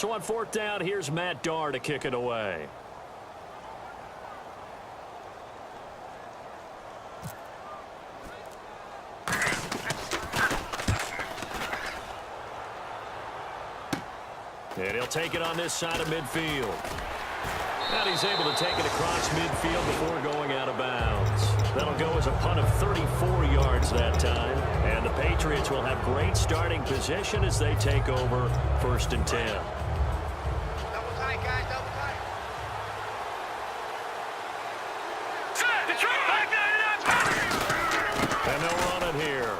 So on fourth down, here's Matt Darr to kick it away. And he'll take it on this side of midfield. And he's able to take it across midfield before going out of bounds. That'll go as a punt of 34 yards that time. And the Patriots will have great starting position as they take over 1st and 10. Double tight, guys, double tight. And they'll run it here.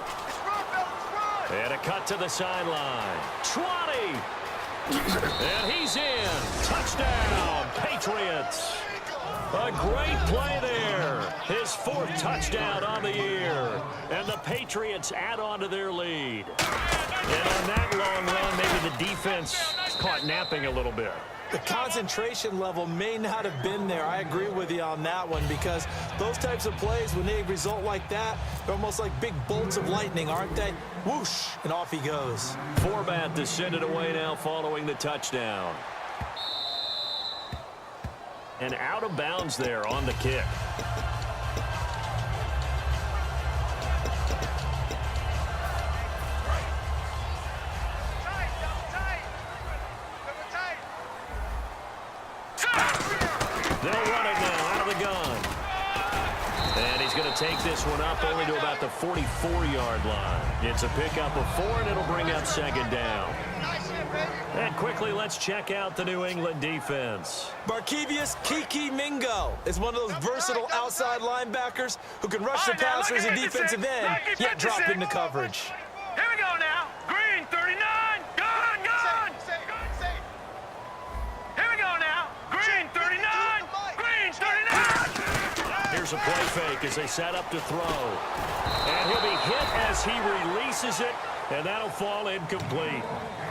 And a cut to the sideline. 20. And he's in. Touchdown, Patriots. A great play there. His 4th touchdown on the year. And the Patriots add on to their lead. And on that long run, maybe the defense caught napping a little bit. The concentration level may not have been there. I agree with you on that one, because those types of plays, when they result like that, they're almost like big bolts of lightning, aren't they? Whoosh, and off he goes. Forbat to send it away now following the touchdown. And out of bounds there on the kick. They'll run it now out of the gun. And he's going to take this one up only to about the 44-yard line. It's a pickup of 4, and it'll bring up 2nd down. And quickly, let's check out the New England defense. Barkevius Kiki Mingo is one of those versatile outside linebackers who can rush the passer as a defensive end, yet drop into coverage. Here we go now. Green, 39. Gone, gone. Here we go now. Green, 39. Green, 39. Here's a play fake as they set up to throw. And he'll be hit as he releases it, and that'll fall incomplete.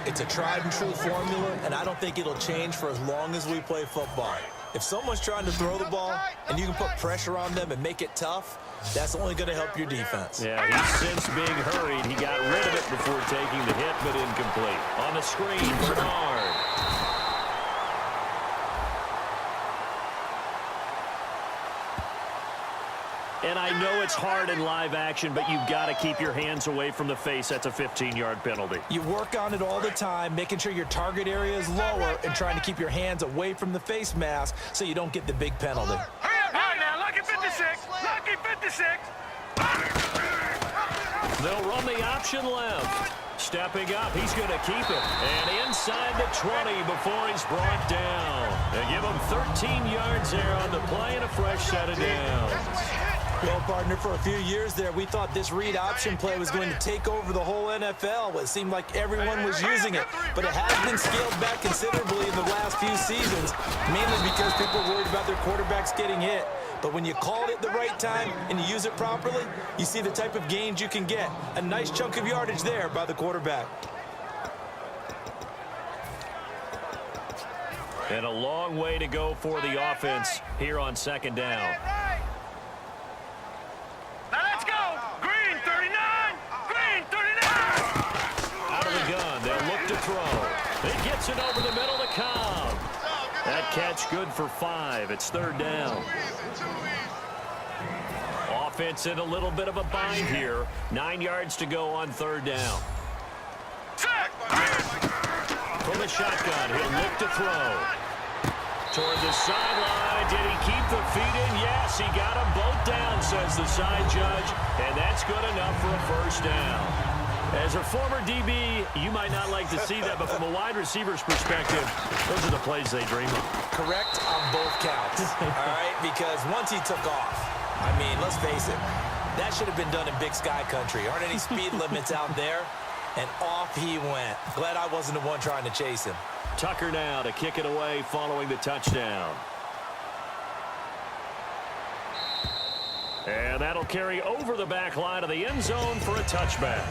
It's a tried and true formula, and I don't think it'll change for as long as we play football. If someone's trying to throw the ball and you can put pressure on them and make it tough, that's only going to help your defense. Yeah, he's since being hurried. He got rid of it before taking the hit, but incomplete. On the screen, Bernard. And I know it's hard in live action, but you've got to keep your hands away from the face. That's a 15-yard penalty. You work on it all the time, making sure your target area is lower and trying to keep your hands away from the face mask so you don't get the big penalty. Hurry up, hurry now. Lucky 56. Lucky 56. They'll run the option left. Stepping up, he's going to keep it. And inside the 20 before he's brought down. They give him 13 yards there on the play and a fresh set of downs. Well, partner, for a few years there, we thought this read option play was going to take over the whole NFL. It seemed like everyone was using it, but it has been scaled back considerably in the last few seasons, mainly because people are worried about their quarterbacks getting hit. But when you call it the right time and you use it properly, you see the type of gains you can get. A nice chunk of yardage there by the quarterback. And a long way to go for the offense here on 2nd down. Now let's go. Green, 39. Green, 39. Out of the gun, they'll look to throw. He gets it over the middle to Cobb. That catch good for 5. It's 3rd down. Offense in a little bit of a bind here. 9 yards to go on 3rd down. From the shotgun, he'll look to throw. Toward the sideline. Did he keep the feet in? Yes, he got them both down, says the side judge. And that's good enough for a 1st down. As a former DB, you might not like to see that, but from a wide receiver's perspective, those are the plays they dream of. Correct on both counts, all right? Because once he took off, I mean, let's face it, that should have been done in Big Sky Country. Aren't any speed limits out there? And off he went. Glad I wasn't the one trying to chase him. Tucker now to kick it away following the touchdown. And that'll carry over the back line of the end zone for a touchback.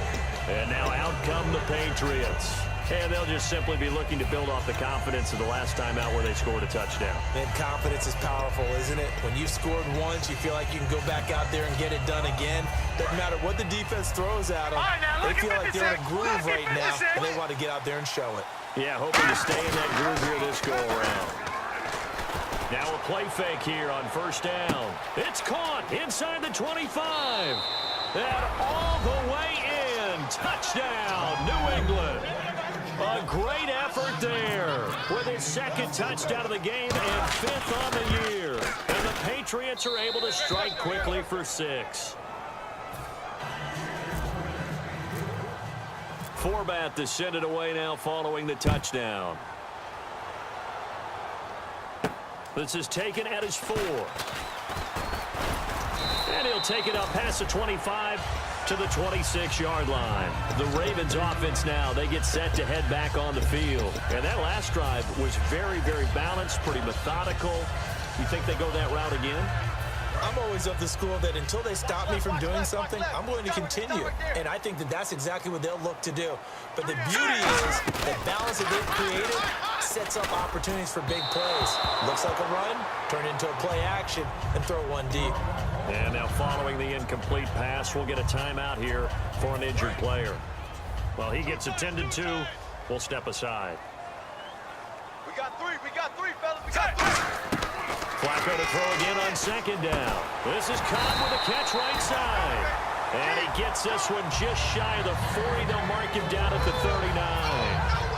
And now out come the Patriots. And they'll just simply be looking to build off the confidence of the last time out where they scored a touchdown. Man, confidence is powerful, isn't it? When you've scored once, you feel like you can go back out there and get it done again. Doesn't matter what the defense throws at them. They feel like they're in a groove right now, and they want to get out there and show it. Yeah, hoping to stay in that groove here this go-around. Now a play fake here on first down. It's caught inside the 25. And all the way in. Touchdown, New England. A great effort there with his second touchdown of the game and fifth on the year. And the Patriots are able to strike quickly for 6. Forbat to send it away now following the touchdown. This is taken at his 4. And he'll take it up past the 25 to the 26-yard line. The Ravens offense now, they get set to head back on the field. And that last drive was very, very balanced, pretty methodical. You think they go that route again? I'm always of the school that until they stop me from doing something, I'm going to continue. And I think that that's exactly what they'll look to do. But the beauty is the balance that they've created sets up opportunities for big plays. Looks like a run, turn into a play action, and throw one deep. And now following the incomplete pass, we'll get a timeout here for an injured player. Well, he gets attended to. We'll step aside. We got three, fellas. We got 3. Flacco to throw again on second down. This is Cobb with a catch right side. And he gets this one just shy of the 40. They'll mark him down at the 39.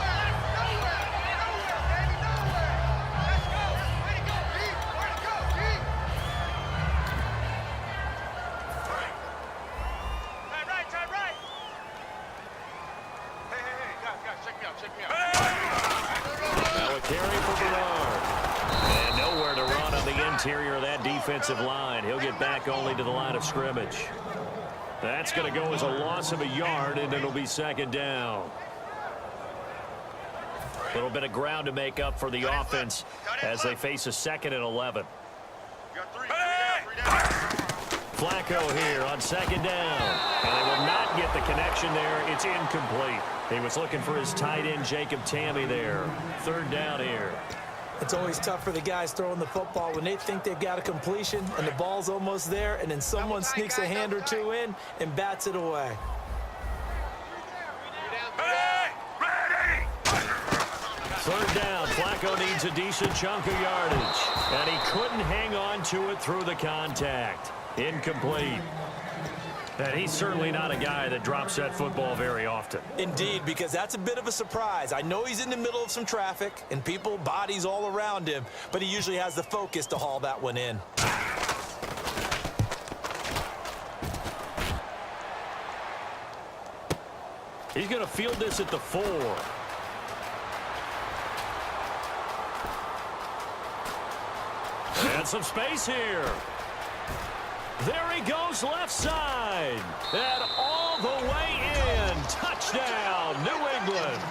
Interior of that defensive line. He'll get back only to the line of scrimmage. That's going to go as a loss of a yard, and it'll be second down. A little bit of ground to make up for the offense as they face a 2nd and 11. Flacco here on second down. And they will not get the connection there. It's incomplete. He was looking for his tight end, Jacob Tamme there. 3rd down here. It's always tough for the guys throwing the football when they think they've got a completion and the ball's almost there, and then someone sneaks a hand or two in and bats it away. Third down. Flacco needs a decent chunk of yardage. And he couldn't hang on to it through the contact. Incomplete. And he's certainly not a guy that drops that football very often. Indeed, because that's a bit of a surprise. I know he's in the middle of some traffic and people, bodies all around him, but he usually has the focus to haul that one in. He's going to field this at the 4. And some space here. There he goes left side. And all the way in. Touchdown, New England.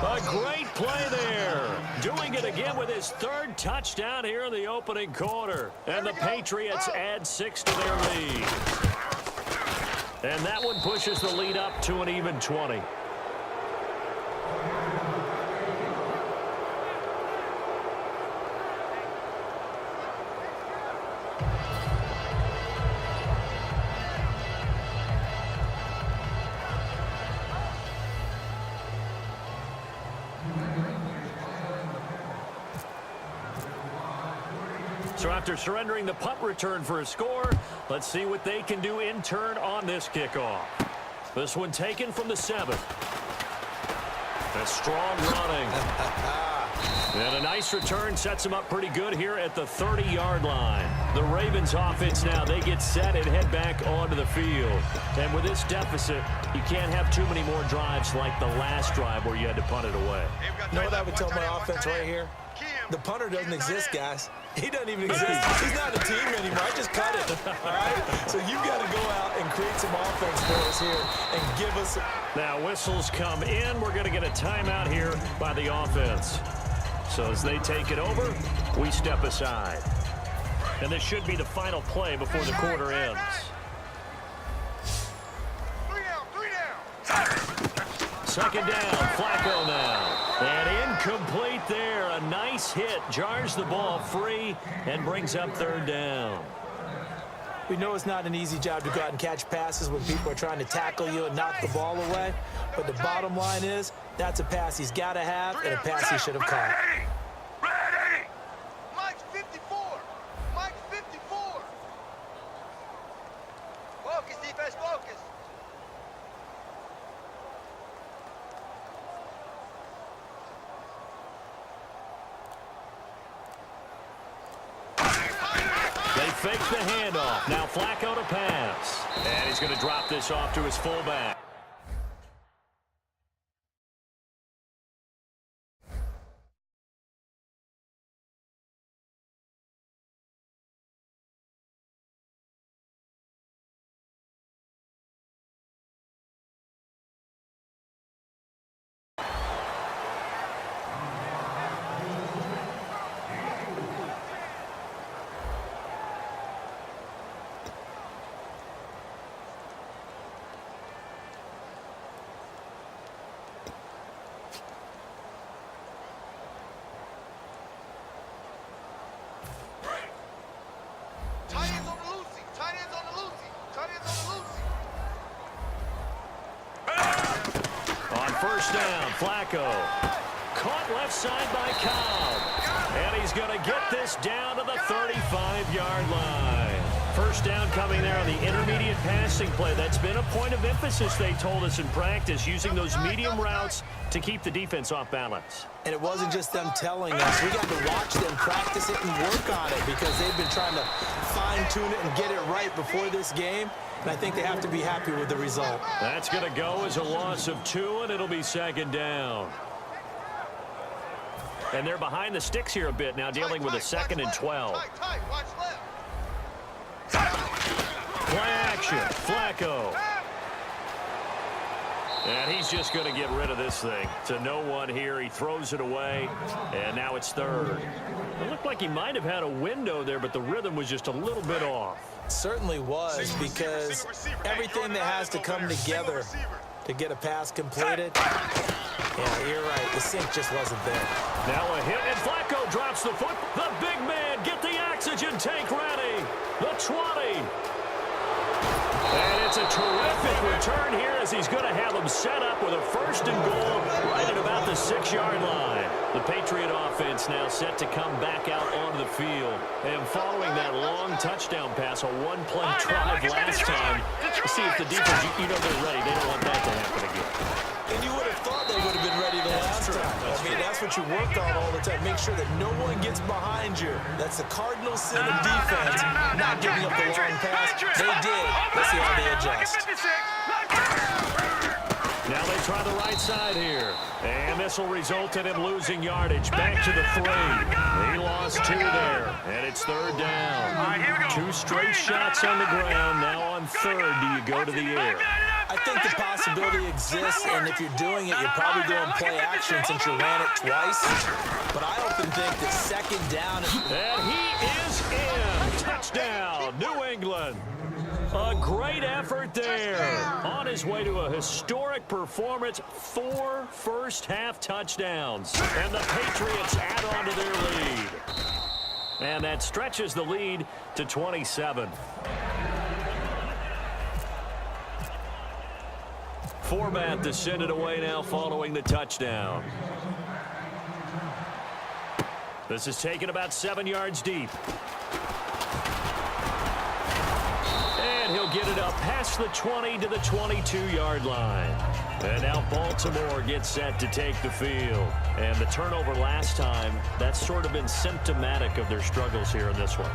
A great play there. Doing it again with his 3rd touchdown here in the opening quarter. And the Patriots add 6 to their lead. And that one pushes the lead up to an even 20. So after surrendering the punt return for a score, let's see what they can do in turn on this kickoff. This one taken from the 7. A strong running. And a nice return sets them up pretty good here at the 30-yard line. The Ravens offense now, they get set and head back onto the field. And with this deficit, you can't have too many more drives like the last drive where you had to punt it away. You know what I would tell my offense right here? The punter doesn't exist, guys. He doesn't even exist. He's not a team anymore. I just cut it, all right? So you've got to go out and create some offense for us here and give us... Now whistles come in. We're going to get a timeout here by the offense. So as they take it over, we step aside. And this should be the final play before the quarter ends. 3 down. 2nd down, Flacco now. And incomplete there. A nice hit. Jars the ball free and brings up 3rd down. We know it's not an easy job to go out and catch passes when people are trying to tackle you and knock the ball away. But the bottom line is, that's a pass he's got to have and a pass he should have caught. Ready! Mike's 54! Mike's 54! Focus, defense, focus! They fake the handoff. Now Flacco to pass. And he's going to drop this off to his fullback. Tight ends on the Lucy! Tight ends on the Lucy! Tight ends on the Lucy! On first down, Flacco. Caught left side by Cobb. And he's going to get this down to the 35-yard line. First down coming there on the intermediate passing play. That's been a point of emphasis, they told us in practice, using those medium routes to keep the defense off balance. And it wasn't just them telling us. We got to watch them practice it and work on it because they've been trying to fine-tune it and get it right before this game. And I think they have to be happy with the result. That's going to go as a loss of 2, and it'll be second down. And they're behind the sticks here a bit now, dealing with a 2nd and 12. Watch left. Play action, Flacco. And he's just going to get rid of this thing. To no one here, he throws it away, and now it's third. It looked like he might have had a window there, but the rhythm was just a little bit off. Certainly was, because everything that has to come together to get a pass completed. Yeah, you're right. The sync just wasn't there. Now a hit, and Flacco drops the foot. The big man, get the oxygen tank ready. The 20. And it's a terrific return here as he's going to have them set up with a 1st and goal right at about the 6-yard line. The Patriot offense now set to come back out onto the field. And following that long touchdown pass, a one-play drive last time, to see if the defense, you know they're ready. They don't want that to happen again. And you would have thought they would have been ready the last time. I mean, that's what you work on all the time. Make sure that no one gets behind you. That's the Cardinals' sin of defense, not giving up the long pass. They did. Let's see how they adjust. Now they try the right side here. And this will result in him losing yardage. Back to the 3. He lost 2 there. And it's 3rd down. 2 straight shots on the ground. Now on 3rd, do you go to the air? I think the possibility exists, and if you're doing it, you're probably going play action since you ran it twice. But I often think that 2nd down is... And he is in. Touchdown, New England. A great effort there. On his way to a historic performance, 4 first-half touchdowns. And the Patriots add on to their lead. And that stretches the lead to 27. Format to send it away now following the touchdown. This is taken about 7 yards deep. And he'll get it up past the 20 to the 22-yard line. And now Baltimore gets set to take the field. And the turnover last time, that's sort of been symptomatic of their struggles here in this one.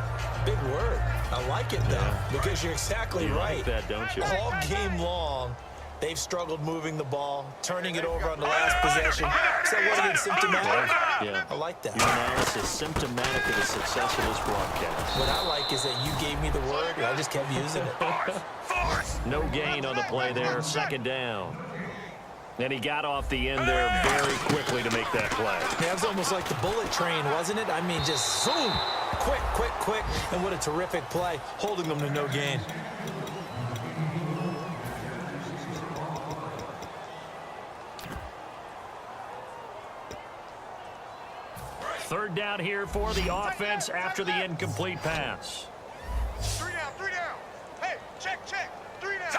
Big word. I like it, though, because you're exactly right. You like that, don't you? All game long, they've struggled moving the ball, turning it over on the last possession. Is that what it is, symptomatic? Yeah. I like that. Your analysis symptomatic of the success of this broadcast. What I like is that you gave me the word, and I just kept using it. No gain on the play there, 2nd down. And he got off the end there very quickly to make that play. Yeah, it was almost like the bullet train, wasn't it? I mean, just zoom, quick, quick, quick. And what a terrific play, holding them to no gain. Third down here for the offense after the incomplete pass. 3 down, 3 down. Check. 3 down.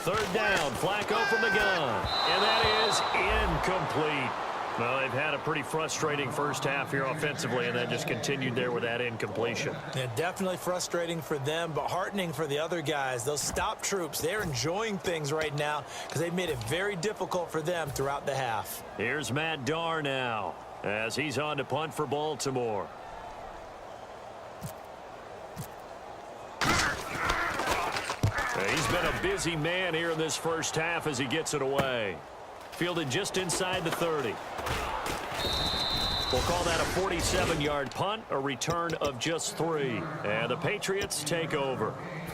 Third down, Flacco from the gun. And that is incomplete. Well, they've had a pretty frustrating first half here offensively, and then just continued there with that incompletion. Yeah, definitely frustrating for them, but heartening for the other guys. Those stop troops, they're enjoying things right now because they've made it very difficult for them throughout the half. Here's Matt Darr now as he's on to punt for Baltimore. He's been a busy man here in this first half as he gets it away. Fielded just inside the 30. We'll call that a 47-yard punt, a return of just 3. And the Patriots take over.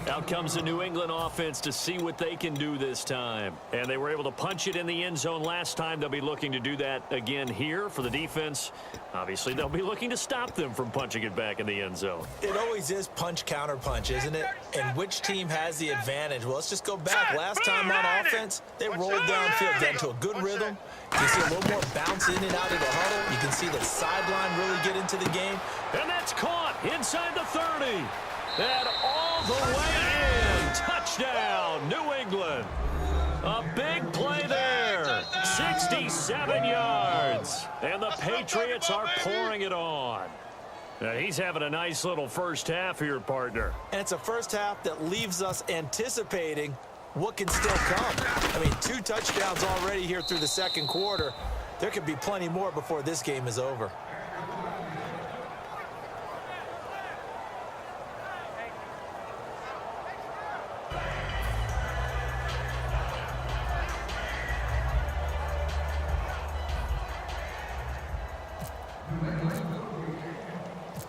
Out comes the New England offense to see what they can do this time. And they were able to punch it in the end zone last time. They'll be looking to do that again here for the defense. Obviously, they'll be looking to stop them from punching it back in the end zone. It always is punch, counter punch, isn't it? And which team has the advantage? Well, let's just go back. Last time on offense, they rolled downfield, got into a good rhythm. You can see a little more bounce in and out of the huddle. You can see the sideline really get into the game. And that's caught inside the 30. And all the way in. Touchdown, New England. A big play there. 67 yards. And the Patriots are pouring it on. Now, he's having a nice little first half here, partner. And it's a first half that leaves us anticipating what can still come. I mean, 2 touchdowns already here through the second quarter. There could be plenty more before this game is over.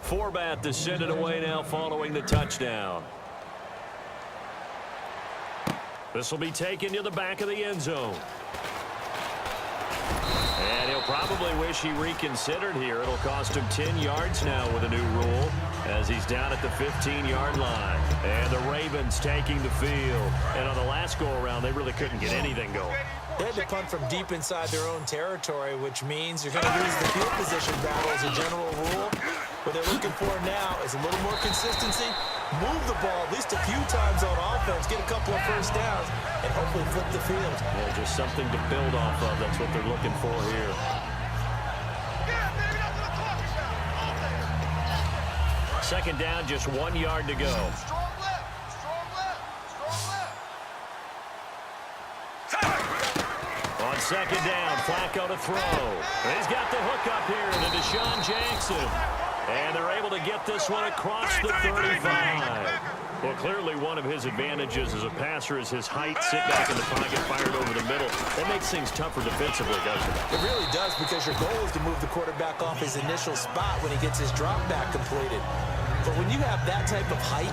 Forbat to send it away now following the touchdown. This will be taken to the back of the end zone. And he'll probably wish he reconsidered here. It'll cost him 10 yards now with a new rule as he's down at the 15-yard line. And the Ravens taking the field. And on the last go-around, they really couldn't get anything going. They had to punt from deep inside their own territory, which means you're going to lose the field position battle as a general rule. What they're looking for now is a little more consistency, move the ball at least a few times on offense, get a couple of first downs, and hopefully flip the field. Yeah, just something to build off of. That's what they're looking for here. Second down, just 1 yard to go. Strong left. On second down, Flacco to throw. He's got the hook up here to Deshaun Jackson. And they're able to get this one across the 35. Well, clearly one of his advantages as a passer is his height. Sit back in the pocket, fired over the middle. That makes things tougher defensively, doesn't it? It really does, because your goal is to move the quarterback off his initial spot when he gets his drop back completed. But when you have that type of height,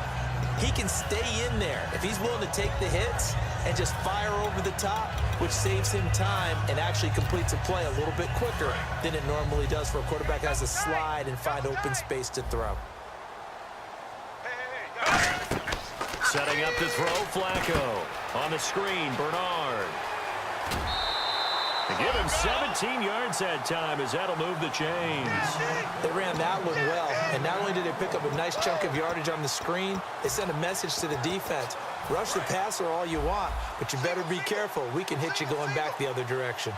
he can stay in there if he's willing to take the hits and just fire over the top, which saves him time and actually completes a play a little bit quicker than it normally does for a quarterback that has to slide and find open space to throw. Setting up to throw, Flacco. On the screen, Bernard. They give him 17 yards that time as that'll move the chains. They ran that one well, and not only did they pick up a nice chunk of yardage on the screen, they sent a message to the defense. Rush the passer all you want, but you better be careful. We can hit you going back the other direction.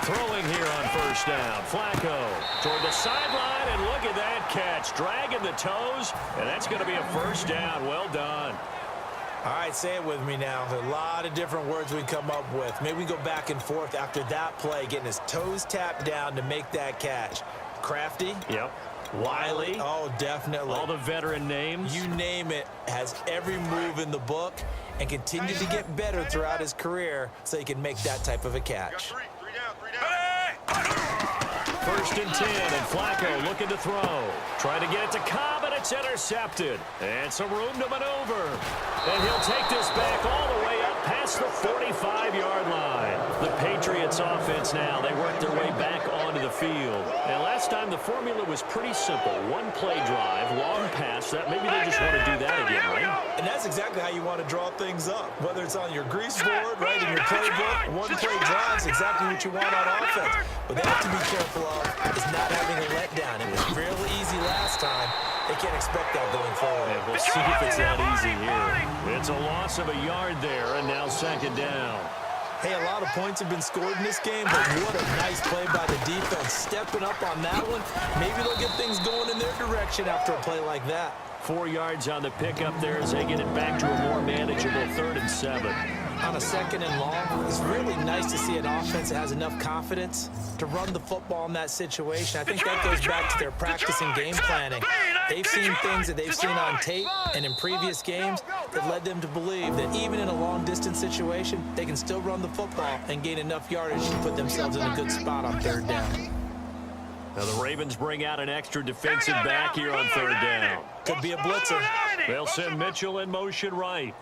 Throwing here on first down. Flacco toward the sideline, and look at that catch. Dragging the toes, and that's going to be a first down. Well done. All right, say it with me now. There are a lot of different words we come up with. Maybe we go back and forth after that play, getting his toes tapped down to make that catch. Crafty. Yep. Wiley. Oh, definitely. All the veteran names. You name it. Has every move in the book and continued to get better throughout his career so he can make that type of a catch. Three down. First and 10, and Flacco looking to throw. Trying to get it to Cobb, and it's intercepted. And some room to maneuver. And he'll take this back all the way up past the 45-yard line. The Patriots offense now, they work their way back onto the field. And last time the formula was pretty simple. One play drive, long pass. That maybe they just want to do that again, right? And that's exactly how you want to draw things up. Whether it's on your grease board, right, in your playbook, one play drive is exactly what you want on offense. What they have to be careful of is not having a letdown. It was fairly easy last time. They can't expect that going forward. And we'll see if it's that easy here. It's a loss of a yard there, and now second down. Hey, a lot of points have been scored in this game, but what a nice play by the defense. Stepping up on that one. Maybe they'll get things going in their direction after a play like that. 4 yards on the pickup there as they get it back to a more manageable 3rd and 7. On a 2nd and long, it's really nice to see an offense that has enough confidence to run the football in that situation. I think that goes back to their practice and game planning. They've seen things that they've seen on tape and in previous games that led them to believe that even in a long-distance situation, they can still run the football and gain enough yardage to put themselves in a good spot on 3rd down. Now the Ravens bring out an extra defensive back here on 3rd down. Could be a blitzer. They'll send Mitchell in motion right.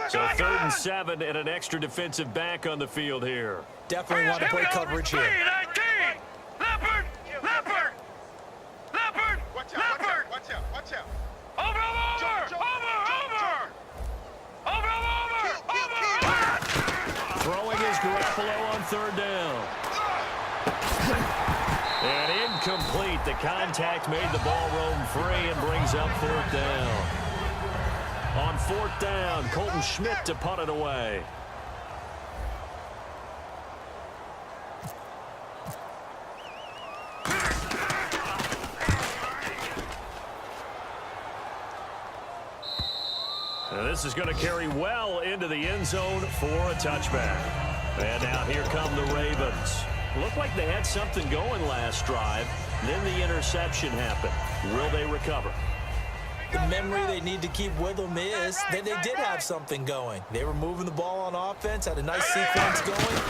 So 3rd and 7 and an extra defensive back on the field here. Definitely want to play coverage here. Leopard! Leopard! Leopard! Watch out, watch out, watch out. Over! Throwing is Garoppolo on 3rd down. And incomplete. The contact made the ball roam free and brings up 4th down. On 4th down, Colton Schmidt to punt it away. And this is going to carry well into the end zone for a touchback. And now here come the Ravens. Looked like they had something going last drive. Then the interception happened. Will they recover? The memory they need to keep with them is that they did have something going. They were moving the ball on offense, had a nice sequence going.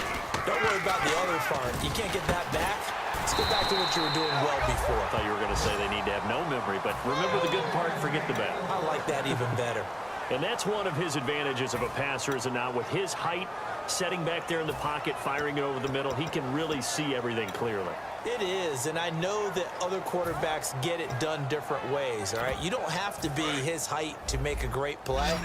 Don't worry about the other part. You can't get that back. Let's go back to what you were doing well before. I thought you were going to say they need to have no memory, but remember the good part, forget the bad. I like that even better. And that's one of his advantages of a passer, is now with his height, setting back there in the pocket, firing it over the middle, he can really see everything clearly. It is, and I know that other quarterbacks get it done different ways, all right? You don't have to be his height to make a great play,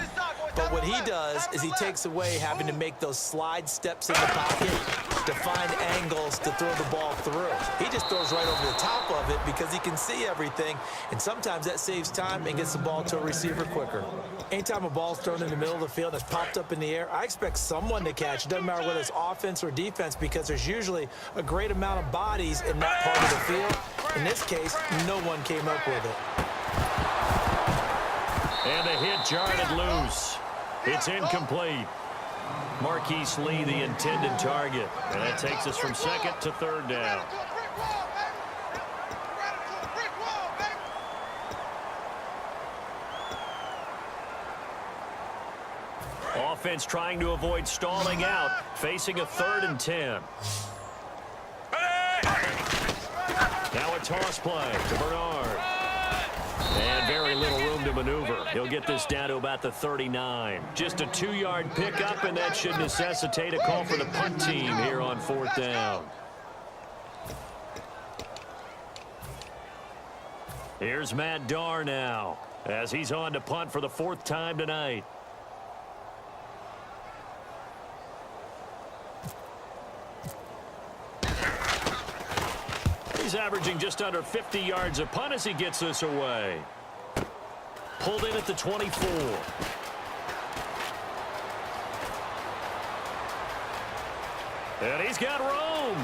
but what he does is he takes away having to make those slide steps in the pocket to find angles to throw the ball through. He just throws right over the top of it because he can see everything, and sometimes that saves time and gets the ball to a receiver quicker. Anytime a ball's thrown in the middle of the field and it's popped up in the air, I expect someone to catch. It doesn't matter whether it's offense or defense because there's usually a great amount of bodies in that part of the field. In this case, no one came up with it. And the hit jarred loose. It's incomplete. Marquise Lee, the intended target. And that takes us from 2nd to 3rd down. Offense trying to avoid stalling out, facing a 3rd and 10. Now a toss play to Bernard. And very little room to maneuver. He'll get this down to about the 39. Just a 2-yard pickup, and that should necessitate a call for the punt team here on 4th down. Here's Matt Darr now, as he's on to punt for the 4th time tonight. He's averaging just under 50 yards a punt as he gets this away. Pulled in at the 24. And he's got room.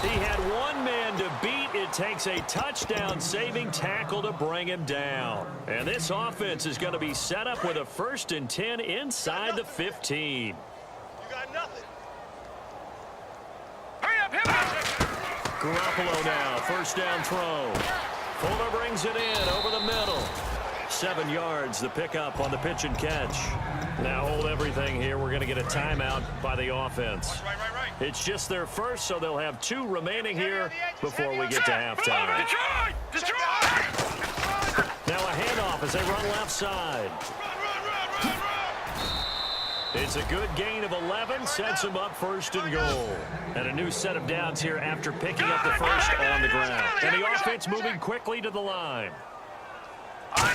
He had one man to beat. It takes a touchdown-saving tackle to bring him down. And this offense is going to be set up with a 1st and 10 inside the 15. You got nothing. Hurry up, hit it! Garoppolo now, 1st down throw. Fuller brings it in over the middle. 7 yards, the pickup on the pitch and catch. Now hold everything here. We're going to get a timeout by the offense. Right. It's just their first, so they'll have 2 remaining here before we get to halftime. Detroit! Now a handoff as they run left side. It's a good gain of 11, sets him up 1st and goal. And a new set of downs here after picking up the first on the ground. And the offense moving quickly to the line. And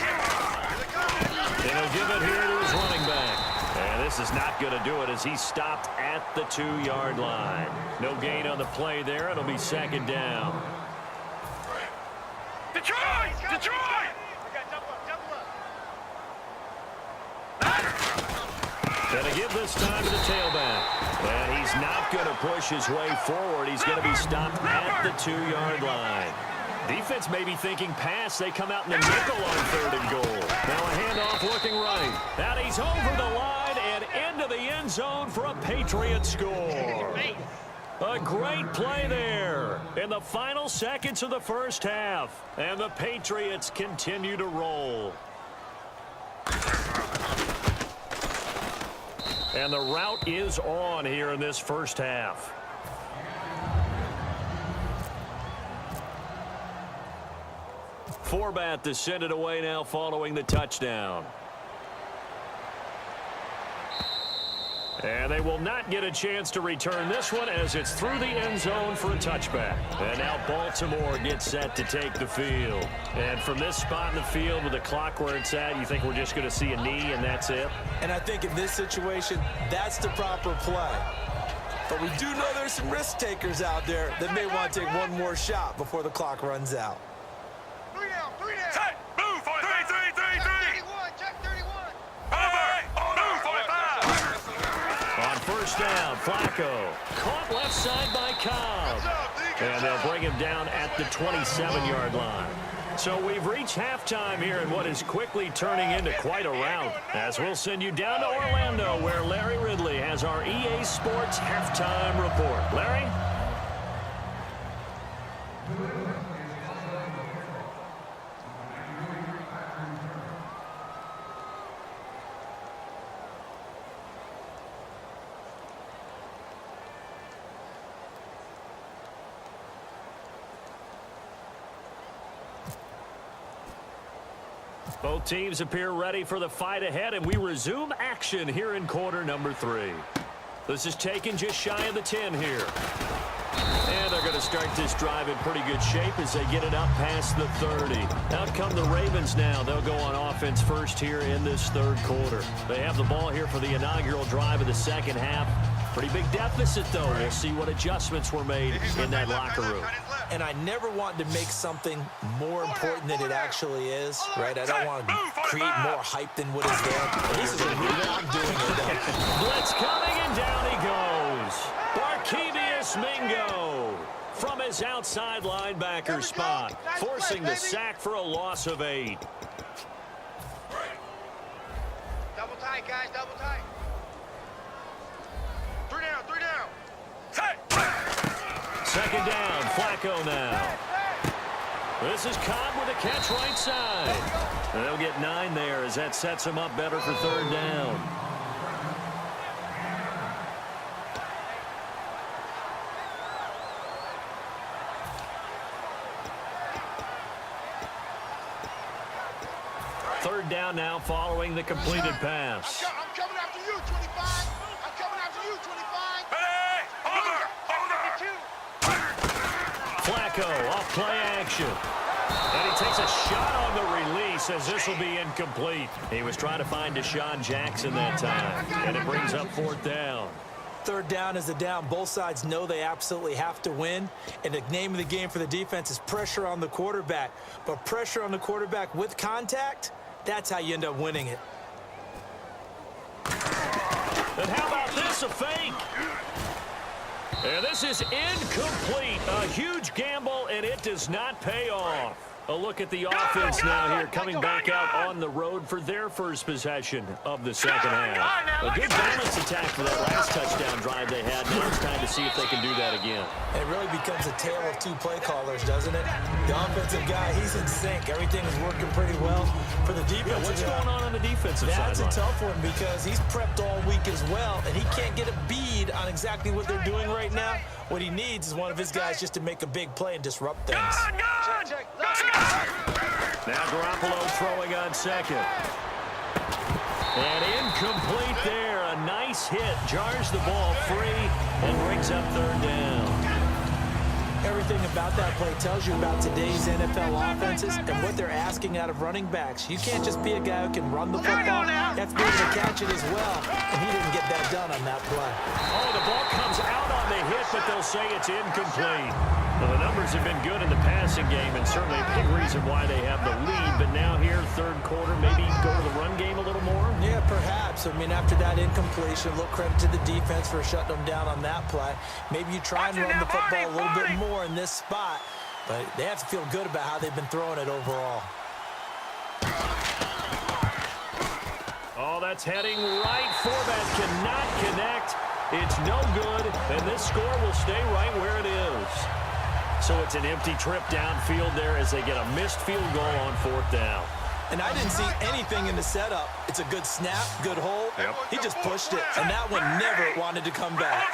he'll give it here to his running back. And This is not going to do it as he stopped at the 2-yard line. No gain on the play there. It'll be 2nd down. Detroit! Detroit! We got double up. Gonna give this time to the tailback. And he's not going to push his way forward. He's going to be stopped at the 2-yard line. Defense may be thinking pass. They come out in the nickel on 3rd and goal. Now a handoff looking right. And he's over the line and into the end zone for a Patriots score. A great play there in the final seconds of the first half. And the Patriots continue to roll. And the route is on here in this first half. Forbat to send it away now following the touchdown. And they will not get a chance to return this one as it's through the end zone for a touchback. And now Baltimore gets set to take the field. And from this spot in the field with the clock where it's at, you think we're just going to see a knee and that's it? And I think in this situation, that's the proper play. But we do know there's some risk takers out there that may want to take one more shot before the clock runs out. 3 down. Set! Move! 43! Check 31. Over! Move! 45! On first down, Flacco. Caught left side by Cobb. And they'll bring him down at the 27-yard line. So we've reached halftime here in what is quickly turning into quite a rout. As we'll send you down to Orlando where Larry Ridley has our EA Sports halftime report. Larry? Both teams appear ready for the fight ahead, and we resume action here in quarter number 3. This is taken just shy of the 10 here. And they're going to start this drive in pretty good shape as they get it up past the 30. Out come the Ravens now. They'll go on offense first here in this 3rd quarter. They have the ball here for the inaugural drive of the second half. Pretty big deficit, though. We'll see what adjustments were made in that locker room. And I never want to make something more important than it actually is, right? I don't want to create more hype than what is there. This is a new way I'm doing it, though. Blitz coming, and down he goes. Barkevius Mingo from his outside linebacker spot, forcing the sack for a loss of 8. Double tight, guys. Double tight. 3 down. Set! 2nd down, Flacco now. This is Cobb with a catch right side. And they'll get 9 there as that sets him up better for 3rd down. Third down now following the completed pass. I'm coming after you, 25. I'm coming after you, 25. Ready! Over! Flacco off play action. And he takes a shot on the release as this will be incomplete. He was trying to find Deshaun Jackson that time. And it brings up 4th down. 3rd down is a down. Both sides know they absolutely have to win. And the name of the game for the defense is pressure on the quarterback. But pressure on the quarterback with contact, that's how you end up winning it. And how about this, a fake? And this is incomplete. A huge gamble, and it does not pay off. A look at the offense now here, coming back out on the road for their first possession of the second half. A good balance attack for that last touchdown drive they had. Now it's time to see if they can do that again. And it really becomes a tale of 2 play callers, doesn't it? The offensive guy, he's in sync. Everything is working pretty well. For the defensive What's going on the defensive side? That's a tough one because he's prepped all week as well, and he can't get a bead on exactly what they're doing right now. What he needs is one of his guys just to make a big play and disrupt things. Now Garoppolo throwing on 2nd. And incomplete there. A nice hit. Jars the ball free and brings up 3rd down. Everything about that play tells you about today's NFL offenses and what they're asking out of running backs. You can't just be a guy who can run the football. You have to be able to catch it as well, and he didn't get that done on that play. Oh, the ball comes out on the hit, but they'll say it's incomplete. Well, the numbers have been good in the passing game, and certainly a big reason why they have the lead. But now here, third quarter, maybe go to the run game a little more? Yeah, perhaps. I mean, after that incompletion, a little credit to the defense for shutting them down on that play. Maybe you try and run the football a little bit more in this spot, but they have to feel good about how they've been throwing it overall. Oh, that's heading right for that. Cannot connect. It's no good, and this score will stay right where it is. So it's an empty trip downfield there as they get a missed field goal on fourth down. And I didn't see anything in the setup. It's a good snap, good hold. Yep. He just pushed it, and that one never wanted to come back.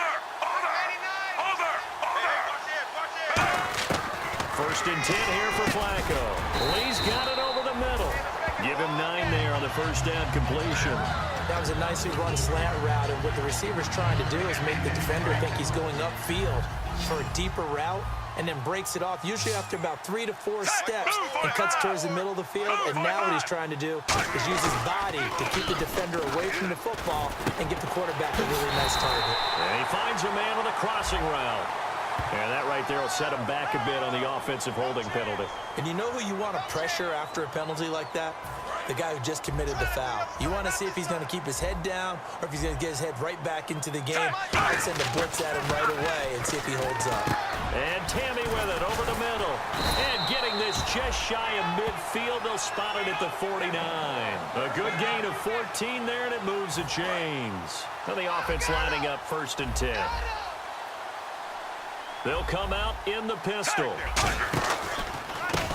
First and 10 here for Flacco. Lee's got it over the middle. Give him 9 there on the first down completion. That was a nicely run slant route, and what the receiver's trying to do is make the defender think he's going upfield for a deeper route, and then breaks it off, usually after about 3 to 4 steps, and cuts towards the middle of the field. And now what he's trying to do is use his body to keep the defender away from the football and get the quarterback a really nice target. And he finds a man with a crossing route. And that right there will set him back a bit on the offensive holding penalty. And you know who you want to pressure after a penalty like that? The guy who just committed the foul. You want to see if he's going to keep his head down or if he's going to get his head right back into the game. I'd send a blitz at him right away and see if he holds up. And Tammy with it over the middle. And getting this just shy of midfield. They'll spot it at the 49. A good gain of 14 there, and it moves the chains. And the offense lining up first and 10. They'll come out in the pistol.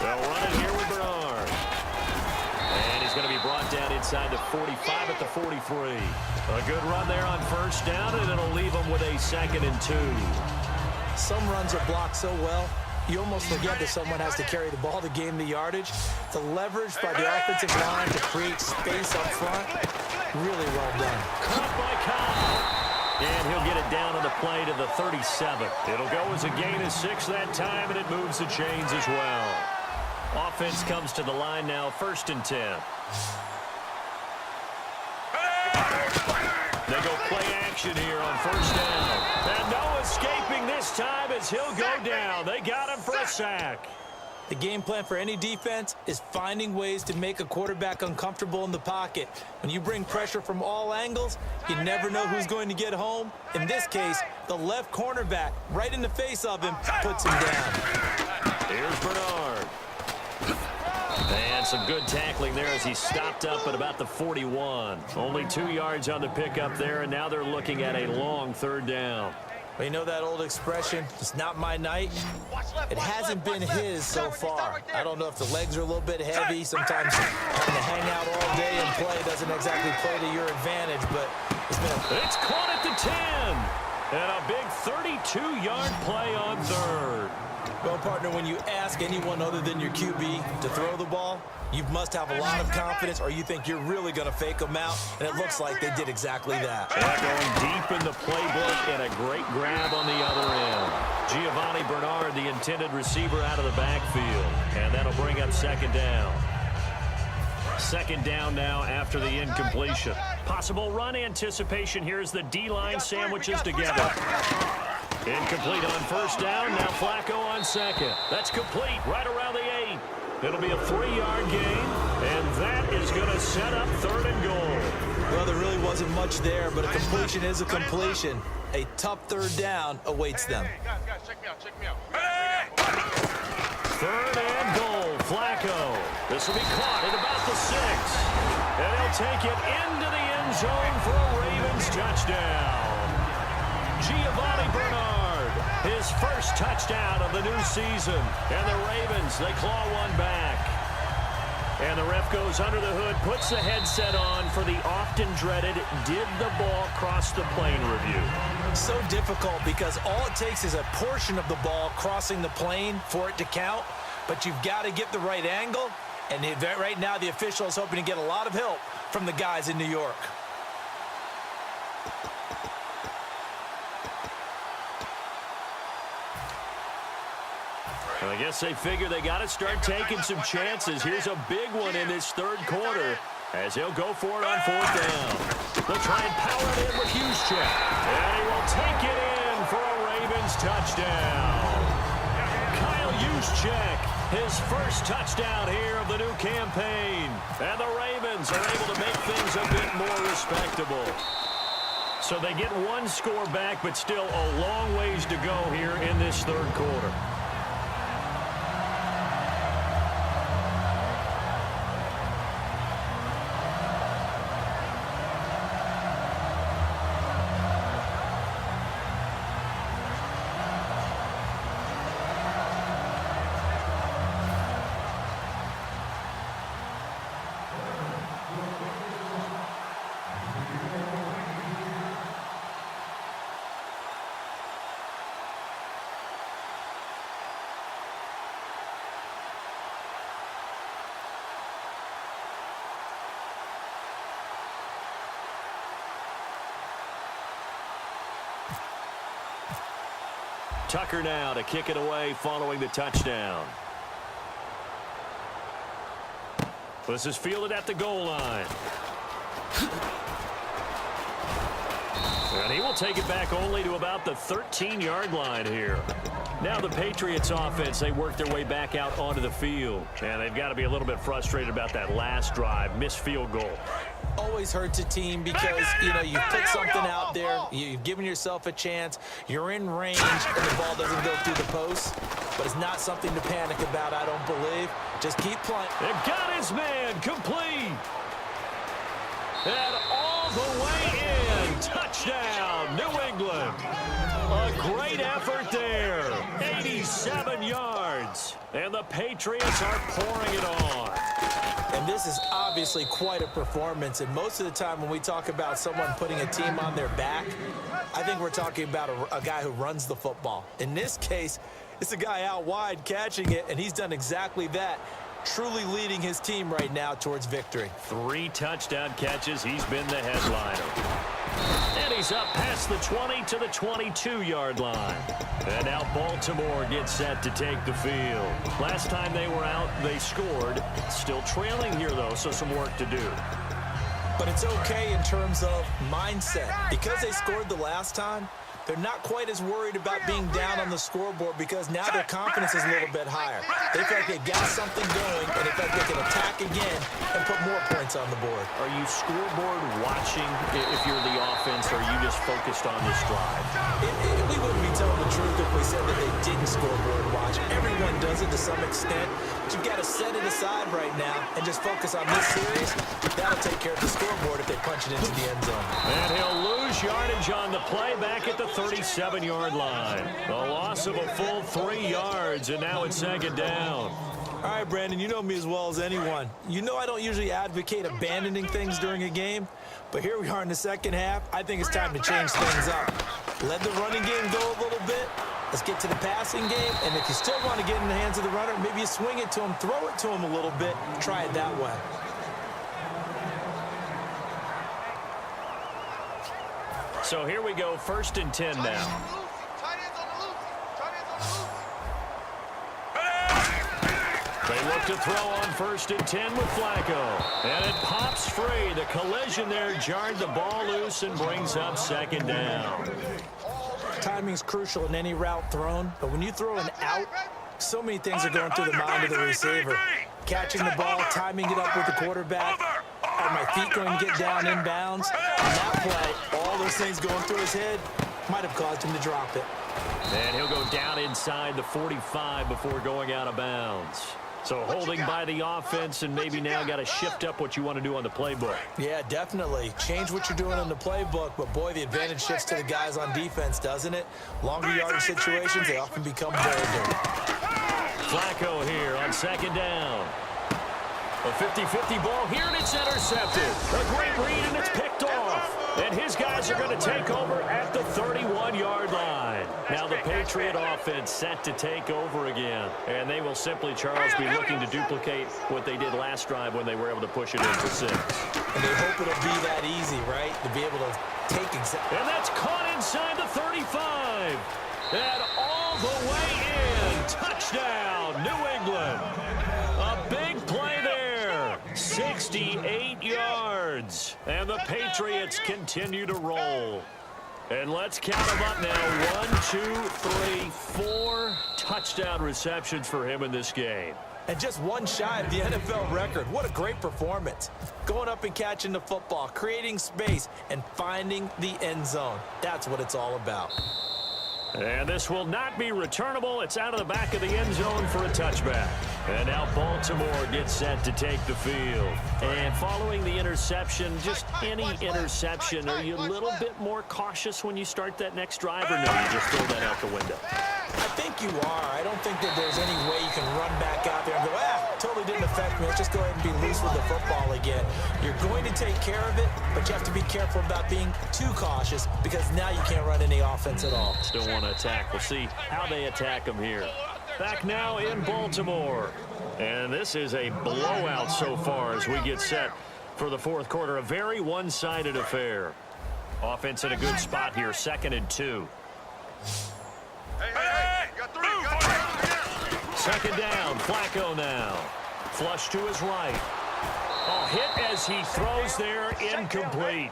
They'll run it here with Bernard. And he's going to be brought down inside the 45 at the 43. A good run there on first down, and it'll leave them with a 2nd and 2. Some runs are blocked so well, you almost forget that someone has to carry the ball to gain the yardage. The leverage by the offensive line to create space up front, really well done. Caught by Kyle. And he'll get it down on the play to the 37. It'll go as a gain of 6 that time, and it moves the chains as well. Offense comes to the line now, first and 10. They go play action here on first down. And no escaping this time as he'll go down. They got him for a sack. The game plan for any defense is finding ways to make a quarterback uncomfortable in the pocket. When you bring pressure from all angles, you never know who's going to get home. In this case, the left cornerback, right in the face of him, puts him down. Here's Bernard. And some good tackling there as he stopped up at about the 41. Only 2 yards on the pickup there, and now they're looking at a long third down. Well, you know that old expression, it's not my night? It hasn't been his so far. I don't know if the legs are a little bit heavy. Sometimes having to hang out all day and play doesn't exactly play to your advantage, but It's caught at the 10. And a big 32-yard play on third. Well, partner, when you ask anyone other than your QB to throw the ball, you must have a lot of confidence or you think you're really going to fake them out, and it looks like they did exactly that. And going deep in the playbook and a great grab on the other end. Giovanni Bernard, the intended receiver, out of the backfield, and that'll bring up second down. Second down now after the incompletion. Possible run anticipation here as the D-line sandwiches together. Incomplete on first down. Now Flacco on second. That's complete right around the 8. It'll be a 3-yard gain, and that is going to set up third and goal. Well, there really wasn't much there, but a completion is a completion. A tough third down awaits them. Guys, check me out. Third and goal, Flacco. This will be caught at about the 6. And he'll take it into the end zone for a Ravens touchdown. Giovanni Bernard, his first touchdown of the new season. And the Ravens, they claw one back. And the ref goes under the hood, puts the headset on for the often dreaded did the ball cross the plane review. So difficult because all it takes is a portion of the ball crossing the plane for it to count, but you've got to get the right angle, and right now the official is hoping to get a lot of help from the guys in New York. Well, I guess they figure they got to start taking some chances. Here's a big one in this third quarter as he'll go for it on fourth down. They'll try and power it in with Juszczyk. And he will take it in for a Ravens touchdown. Kyle Juszczyk, his first touchdown here of the new campaign. And the Ravens are able to make things a bit more respectable. So they get one score back, but still a long ways to go here in this third quarter. Tucker now to kick it away following the touchdown. This is fielded at the goal line. And he will take it back only to about the 13-yard line here. Now the Patriots offense, they work their way back out onto the field. And they've got to be a little bit frustrated about that last drive, missed field goal. Always hurts a team because, you know, you put something out there, you've given yourself a chance, you're in range, and the ball doesn't go through the post. But it's not something to panic about, I don't believe. Just keep playing. They've got his man complete. And all the way in. Touchdown, New England. A great effort there. 87 yards. And the Patriots are pouring it on. And this is obviously quite a performance. And most of the time when we talk about someone putting a team on their back, I think we're talking about a guy who runs the football. In this case, it's a guy out wide catching it, and he's done exactly that, truly leading his team right now towards victory. 3 touchdown catches. He's been the headliner. And he's up past the 20 to the 22-yard line. And now Baltimore gets set to take the field. Last time they were out, they scored. Still trailing here, though, so some work to do. But it's okay in terms of mindset. Because they scored the last time, they're not quite as worried about being down on the scoreboard because now their confidence is a little bit higher. They feel like they've got something going, and they feel like they can attack again and put more points on the board. Are you scoreboard watching if you're the offense, or are you just focused on this drive? We wouldn't be telling the truth if we said that they didn't scoreboard watch. Everyone does it to some extent, but you've got to set it aside right now and just focus on this series. That'll take care of the scoreboard if they punch it into the end zone. And he'll lose yardage on the play back at the 37-yard line. A loss of a full 3 yards, and now it's second down. All right, Brandon, you know me as well as anyone. You know I don't usually advocate abandoning things during a game, but here we are in the second half. I think it's time to change things up. Let the running game go a little bit. Let's get to the passing game, and if you still want to get in the hands of the runner, maybe you swing it to him, throw it to him a little bit, try it that way. So here we go, 1st and 10 now. They look to throw on 1st and 10 with Flacco. And it pops free. The collision there jarred the ball loose and brings up second down. Timing's crucial in any route thrown, but when you throw an out, so many things are going through the mind of the receiver. Catching the ball, timing it up with the quarterback. Are my feet going to get down inbounds? On that play, all those things going through his head might have caused him to drop it. And he'll go down inside the 45 before going out of bounds. So holding by the offense, and maybe now got to shift up what you want to do on the playbook. Yeah, definitely. Change what you're doing on the playbook, but boy, the advantage shifts to the guys on defense, doesn't it? Longer yardage situations, they often become bolder. Flacco here on second down. A 50-50 ball here, and it's intercepted. A great read, and it's picked off. And his guys are going to take over at the 31-yard line. Now the Patriot offense set to take over again. And they will simply, Charles, be looking to duplicate what they did last drive when they were able to push it in for 6. And they hope it'll be that easy, right? To be able to take exactly. And that's caught inside the 35. And all the way in. Touchdown. Touchdown, New England. A big play there. 68 yards. And the Patriots continue to roll. And let's count them up now. 1, 2, 3, 4 touchdown receptions for him in this game. And just one shy of the NFL record. What a great performance. Going up and catching the football, creating space, and finding the end zone. That's what it's all about. And this will not be returnable. It's out of the back of the end zone for a touchback. And now Baltimore gets set to take the field. And following the interception, just any interception, are you a little bit more cautious when you start that next drive, or no, you just throw that out the window? I think you are. I don't think that there's any way you can run back out there and go, totally didn't affect me. Let's just go ahead and be loose with the football again. You're going to take care of it, but you have to be careful about being too cautious because now you can't run any offense at all. Still want to attack. We'll see how they attack them here. Back now in Baltimore. And this is a blowout so far as we get set for the fourth quarter. A very one-sided affair. Offense in a good spot here. 2nd and 2. Second down, Flacco now. Flush to his right. Oh, hit as he throws there, incomplete.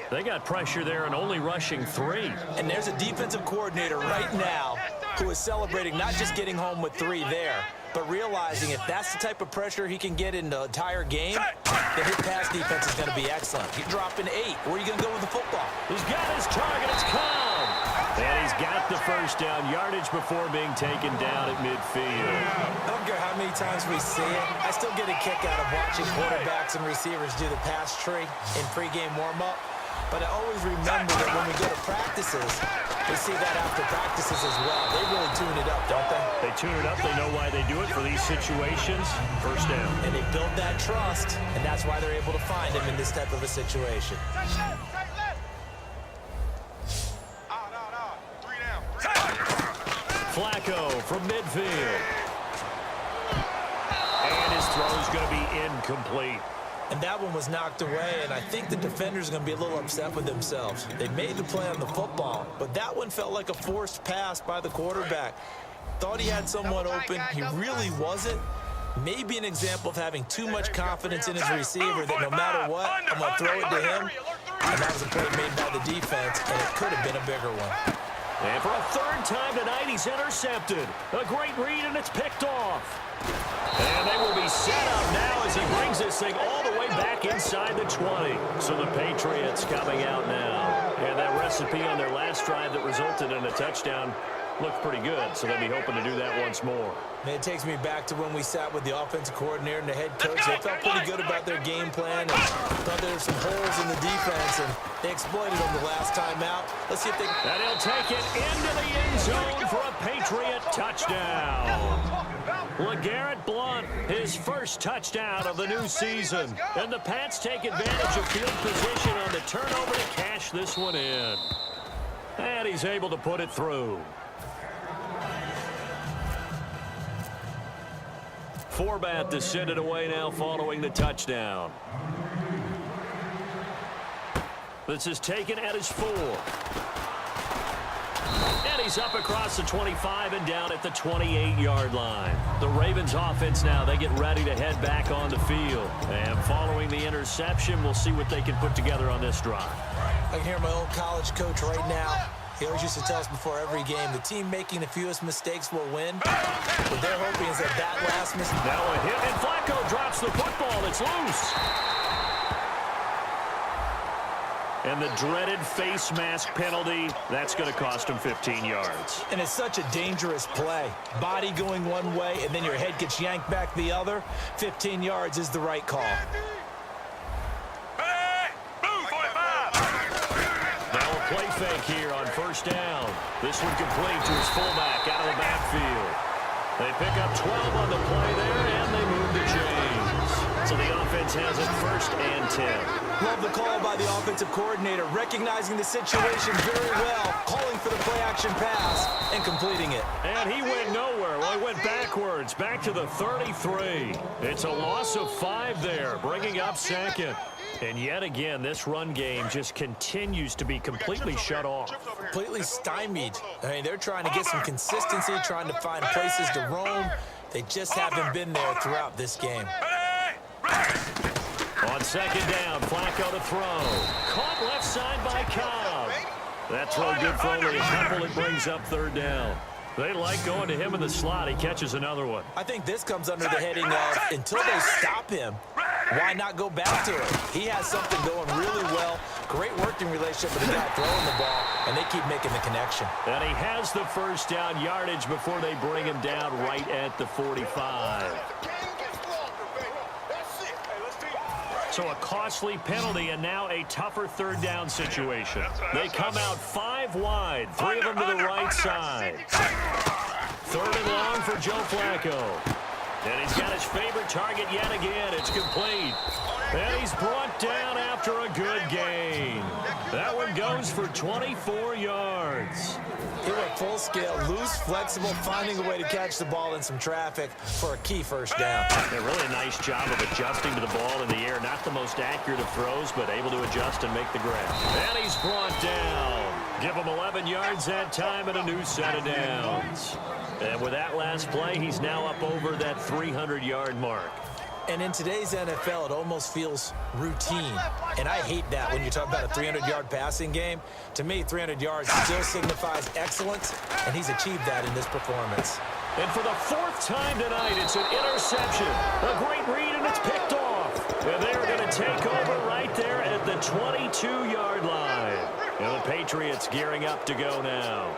They got pressure there and only rushing 3. And there's a defensive coordinator right now who is celebrating not just getting home with 3 there, but realizing if that's the type of pressure he can get in the entire game, then his pass defense is going to be excellent. You're dropping 8. Where are you going to go with the football? He's got his target. It's caught. And he's got the first down, yardage before being taken down at midfield. I don't care how many times we see it. I still get a kick out of watching quarterbacks and receivers do the pass tree in pregame warm-up. But I always remember that when we go to practices, we see that after practices as well. They really tune it up, don't they? They tune it up. They know why they do it for these situations. First down. And they build that trust, and that's why they're able to find him in this type of a situation. Flacco from midfield. And his throw is going to be incomplete. And that one was knocked away, and I think the defenders are going to be a little upset with themselves. They made the play on the football, but that one felt like a forced pass by the quarterback. Thought he had someone open. He really wasn't. Maybe an example of having too much confidence in his receiver that no matter what, I'm going to throw it to him. And that was a play made by the defense, and it could have been a bigger one. And for a 3rd time tonight, he's intercepted. A great read, and it's picked off. And they will be set up now as he brings this thing all the way back inside the 20. So the Patriots coming out now. And that recipe on their last drive that resulted in a touchdown looked pretty good. So they'll be hoping to do that once more. And it takes me back to when we sat with the offensive coordinator and the head coach. They felt pretty good about their game plan and thought there were some holes in the defense, and they exploited them the last time out. Let's see if they... And he'll take it into the end zone for a Patriot touchdown. LeGarrette Blount, his first touchdown of the new season. And the Pats take advantage of field position on the turnover to cash this one in. And he's able to put it through. Forbat to send it away now following the touchdown. This is taken at his 4. And he's up across the 25 and down at the 28-yard line. The Ravens offense now, they get ready to head back on the field. And following the interception, we'll see what they can put together on this drive. I can hear my old college coach right now. He always used to tell us before every game, the team making the fewest mistakes will win. What they're hoping is that last mistake... Now a hit, and Flacco drops the football. It's loose. And the dreaded face mask penalty, that's going to cost him 15 yards. And it's such a dangerous play. Body going one way, and then your head gets yanked back the other. 15 yards is the right call. Play fake here on first down. This one complete to his fullback out of the backfield. They pick up 12 on the play there, and they move the chains. So the offense has it 1st and 10. Love the call by the offensive coordinator, recognizing the situation very well, calling for the play-action pass and completing it. And he went nowhere. Well, he went backwards, back to the 33. It's a loss of 5 there, bringing up 2nd. And yet again, this run game just continues to be completely shut off. Completely stymied. I mean, they're trying to get some consistency, trying to find places to roam. They just haven't been there throughout this game. On 2nd down, Flacco to throw. Caught left side by Cobb. That throw good for only a couple. It brings up 3rd down. They like going to him in the slot. He catches another one. I think this comes under the heading of, until they stop him, why not go back to it? He has something going really well. Great working relationship with the guy throwing the ball, and they keep making the connection. And he has the 1st down yardage before they bring him down right at the 45. So a costly penalty and now a tougher 3rd down situation. They come out 5 wide, 3 of them to the right side. 3rd and long for Joe Flacco. And he's got his favorite target yet again. It's complete. And he's brought down after a good gain. That one goes for 24 yards. He went full scale, loose, flexible, finding a way to catch the ball in some traffic for a key 1st down. A really nice job of adjusting to the ball in the air. Not the most accurate of throws, but able to adjust and make the grab. And he's brought down. Give him 11 yards that time and a new set of downs. And with that last play, he's now up over that 300-yard mark. And in today's NFL, it almost feels routine. And I hate that when you talk about a 300-yard passing game. To me, 300 yards still signifies excellence, and he's achieved that in this performance. And for the 4th time tonight, it's an interception. A great read, and it's picked off. And they're going to take over right there at the 22-yard line. And the Patriots gearing up to go now.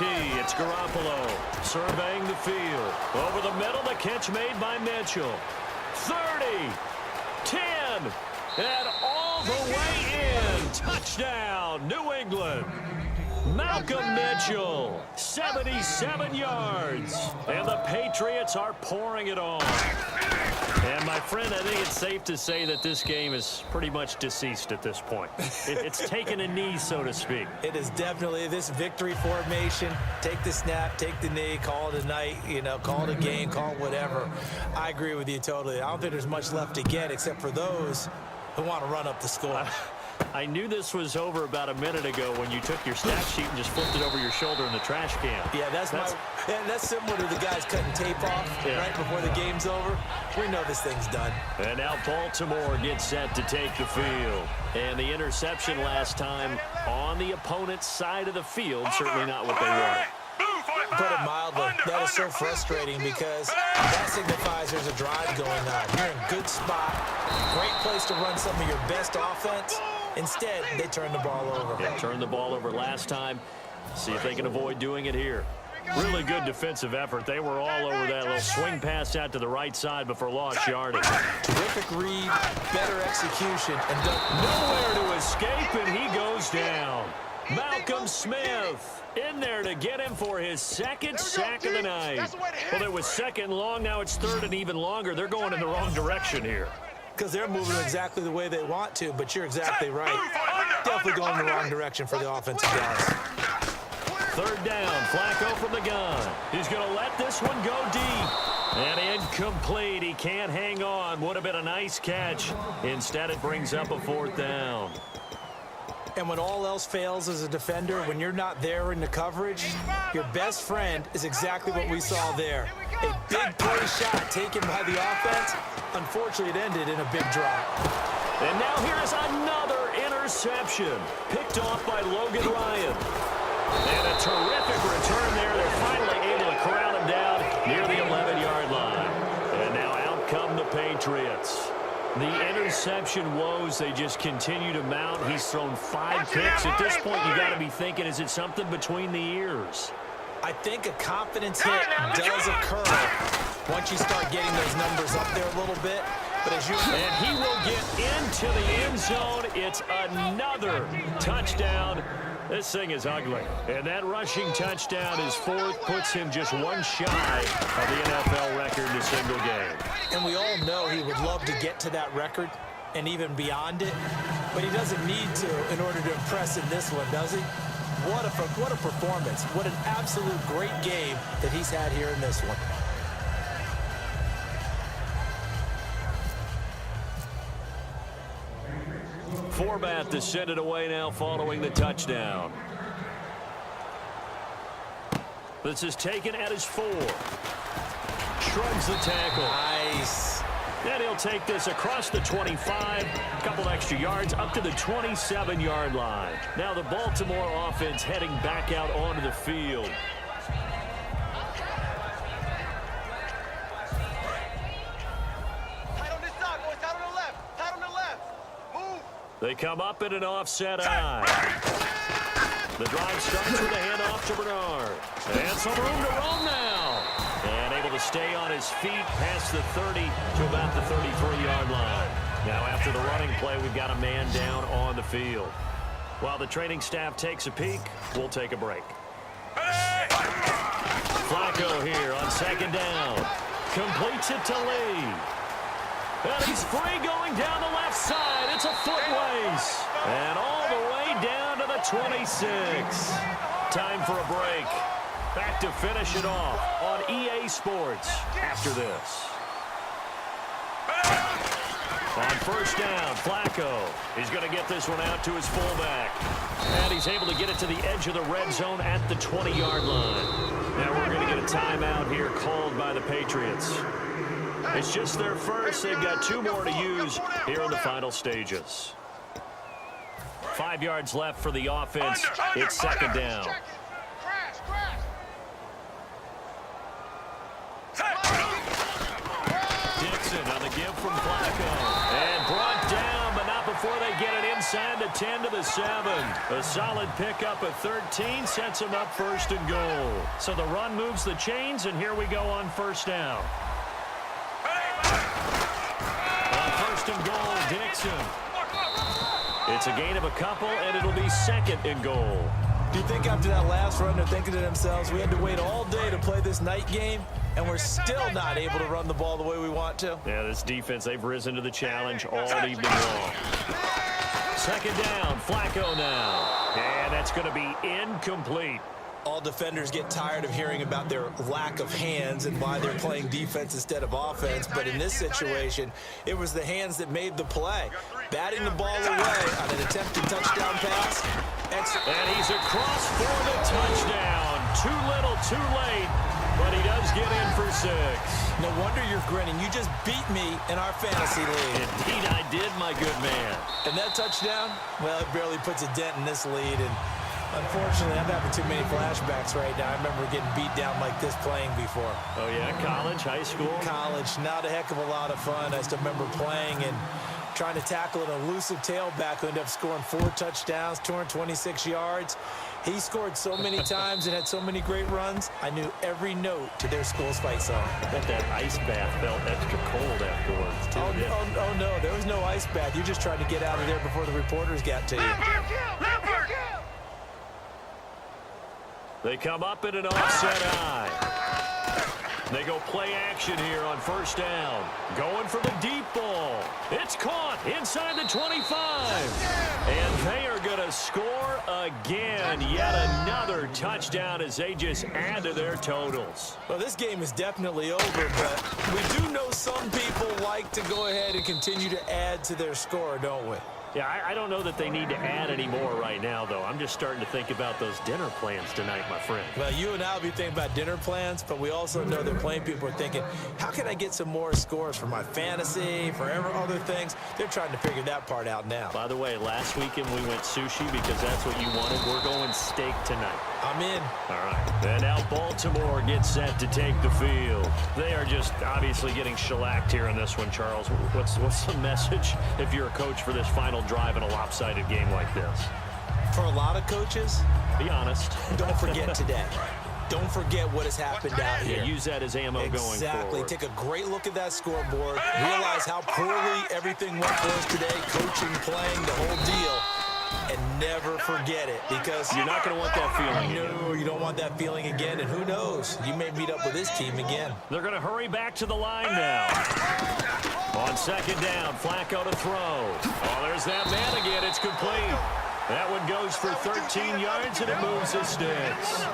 It's Garoppolo surveying the field. Over the middle, the catch made by Mitchell. 30, 10, and all the way in. Touchdown, New England. Malcolm Mitchell, 77 yards. And the Patriots are pouring it on. And, my friend, I think it's safe to say that this game is pretty much deceased at this point. It's taken a knee, so to speak. It is definitely this victory formation. Take the snap, take the knee, call it a night, call it a game, call it whatever. I agree with you totally. I don't think there's much left to get except for those who want to run up the score. I knew this was over about a minute ago when you took your stat sheet and just flipped it over your shoulder in the trash can. Yeah, that's similar to the guys cutting tape off right before the game's over. We know this thing's done. And now Baltimore gets set to take the field. And the interception last time on the opponent's side of the field, certainly not what they wanted. Put it mildly, that is so frustrating because that signifies there's a drive going on. You're in a good spot, great place to run some of your best offense. Instead, they turn the ball over. Yeah, turned the ball over last time. See if they can avoid doing it here. Really good defensive effort. They were all over that little swing pass out to the right side before lost yardage. Terrific read, better execution, and nowhere to escape, and he goes down. Malcolm Smith in there to get him for his 2nd sack of the night. Well, it was 2nd long. Now it's 3rd and even longer. They're going in the wrong direction here. Because they're moving exactly the way they want to, but you're exactly right. Definitely going in the wrong direction for the offensive guys. 3rd down, Flacco from the gun. He's going to let this one go deep. And incomplete. He can't hang on. Would have been a nice catch. Instead, it brings up a 4th down. And when all else fails as a defender, when you're not there in the coverage, your best friend is exactly what we saw there. A big play shot taken by the offense. Unfortunately, it ended in a big drop. And now here is another interception. Picked off by Logan Ryan. And a terrific return there. They're finally able to corral him down near the 11-yard line. And now out come the Patriots. The interception woes, they just continue to mount. He's thrown 5 picks. At this point, you got to be thinking, is it something between the ears? I think a confidence hit does occur once you start getting those numbers up there a little bit. But as and he will get into the end zone. It's another touchdown. This thing is ugly. And that rushing touchdown, his fourth, puts him just one shy of the NFL record in a single game. And we all know he would love to get to that record and even beyond it, but he doesn't need to in order to impress in this one, does he? What a performance. What an absolute great game that he's had here in this one. Forbat to send it away now following the touchdown. This is taken at his 4. Shrugs the tackle. Nice. And he'll take this across the 25, a couple extra yards, up to the 27-yard line. Now the Baltimore offense heading back out onto the field. Tight on this side, boys. Tight on the left. Tight on the left. Move. They come up in an offset eye. The drive starts with a handoff to Bernard. And some room to roam now. And able to stay on his feet past the 30 to about the 33-yard line. Now after the running play, we've got a man down on the field. While the training staff takes a peek, we'll take a break. Flacco here on second down. Completes it to Lee. And he's free going down the left side. It's a foot race. And all the way down to the 26. Time for a break. Back to finish it off on EA Sports after this. On first down, Flacco. He's going to get this one out to his fullback. And he's able to get it to the edge of the red zone at the 20-yard line. Now we're going to get a timeout here called by the Patriots. It's just their first. They've got 2 more to use here in the final stages. 5 yards left for the offense. It's second down. Dixon on the give from Flacco. And brought down, but not before they get it inside the 10 to the 7. A solid pickup at 13 sets them up first and goal. So the run moves the chains, and here we go on first down. On first and goal, Dixon. It's a gain of a couple, and it'll be second and goal. Do you think after that last run they're thinking to themselves, we had to wait all day to play this night game, and we're still not able to run the ball the way we want to? Yeah, this defense, they've risen to the challenge all evening long. Second down, Flacco now. And that's going to be incomplete. All defenders get tired of hearing about their lack of hands and why they're playing defense instead of offense. But in this situation, it was the hands that made the play. Batting the ball away on an attempted touchdown pass. And he's across for the touchdown. Too little, too late. But he does get in for 6. No wonder you're grinning. You just beat me in our fantasy league. Indeed I did, my good man. And that touchdown, well, it barely puts a dent in this lead. And unfortunately, I'm having too many flashbacks right now. I remember getting beat down like this playing before. Oh, yeah? College, high school? College. Not a heck of a lot of fun. I still remember playing and trying to tackle an elusive tailback who ended up scoring 4 touchdowns, 226 yards. He scored so many times and had so many great runs, I knew every note to their school's fight song. I bet that ice bath felt extra cold afterwards, too. Oh, no, there was no ice bath. You just tried to get out of there before the reporters got to you. They come up in an offset eye. They go play action here on first down. Going for the deep ball. It's caught inside the 25. And they are going to score again. Yet another touchdown as they just add to their totals. Well, this game is definitely over, but we do know some people like to go ahead and continue to add to their score, don't we? Yeah, I don't know that they need to add any more right now, though. I'm just starting to think about those dinner plans tonight, my friend. Well, you and I will be thinking about dinner plans, but we also know that playing people are thinking, how can I get some more scores for my fantasy, for other things? They're trying to figure that part out now. By the way, last weekend we went sushi because that's what you wanted. We're going steak tonight. I'm in. All right. And now Baltimore gets set to take the field. They are just obviously getting shellacked here in this one, Charles. What's the message if you're a coach for this final drive in a lopsided game like this? For a lot of coaches, be honest. Don't forget today. don't forget what has happened out here. Yeah, use that as ammo going forward. Exactly. Take a great look at that scoreboard. Realize how poorly everything went for us today, coaching, playing, the whole deal. And never forget it, because you're not going to want that feeling again. No, you don't want that feeling again, and who knows? You may meet up with this team again. They're going to hurry back to the line now. On second down, Flacco to throw. Oh, there's that man again. It's complete. That one goes for 13 yards, and it moves the sticks.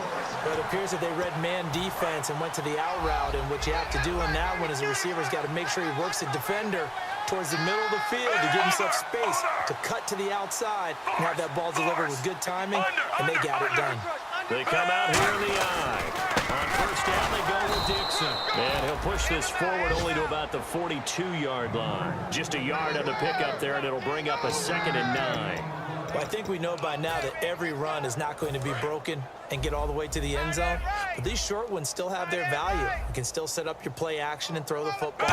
Well, it appears that they read man defense and went to the out route, and what you have to do in that one is the receiver's got to make sure he works the defender towards the middle of the field to give himself space to cut to the outside and have that ball delivered with good timing, and they got it done. They come out here in the eye. On first down, they go with Dixon. And he'll push this forward only to about the 42-yard line. Just a yard on the pickup there, and it'll bring up a 2nd and 9. Well, I think we know by now that every run is not going to be broken and get all the way to the end zone. But these short ones still have their value. You can still set up your play action and throw the football.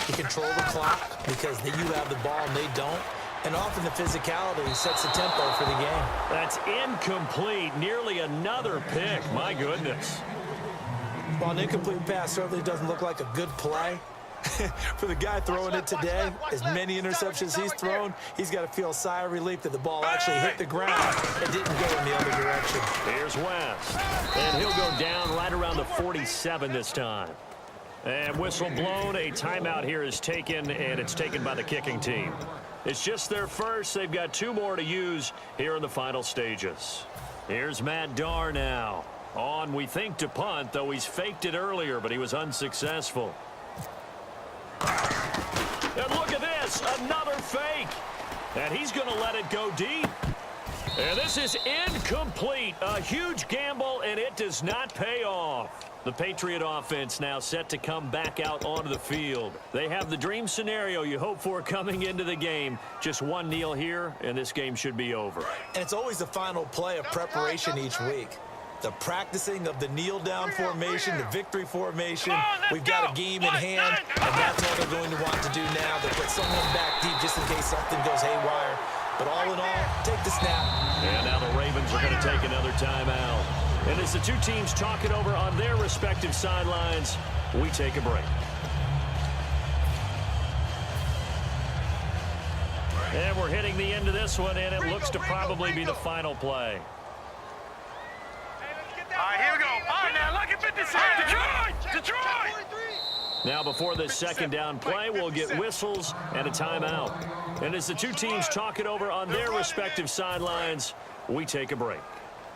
You control the clock because you have the ball and they don't. And often the physicality sets the tempo for the game. That's incomplete. Nearly another pick. My goodness. Well, an incomplete pass certainly doesn't look like a good play. For the guy throwing it today, as many interceptions he's thrown, he's got to feel a sigh of relief that the ball actually hit the ground and didn't go in the other direction. Here's West. And he'll go down right around the 47 this time. And whistle blown. A timeout here is taken, and it's taken by the kicking team. It's just their first. They've got 2 more to use here in the final stages. Here's Matt Darr now. On, we think, to punt, though he's faked it earlier, but he was unsuccessful. And look at this, another fake. And he's going to let it go deep. And this is incomplete. A huge gamble, and it does not pay off. The Patriot offense now set to come back out onto the field. They have the dream scenario you hope for coming into the game. Just one kneel here, and this game should be over. And it's always the final play of preparation each week. The practicing of the kneel-down formation, the victory formation. We've got a game in hand, and that's all they're going to want to do now. They put someone back deep just in case something goes haywire. But all in all, take the snap. And now the Ravens are going to take another timeout. And as the two teams talk it over on their respective sidelines, we take a break. And we're hitting the end of this one, and it looks to probably be the final play. All right, here we go. All right, now, look at 57. Detroit! Detroit! Now, before this second down play, we'll get whistles and a timeout. And as the two teams talk it over on their respective sidelines, we take a break.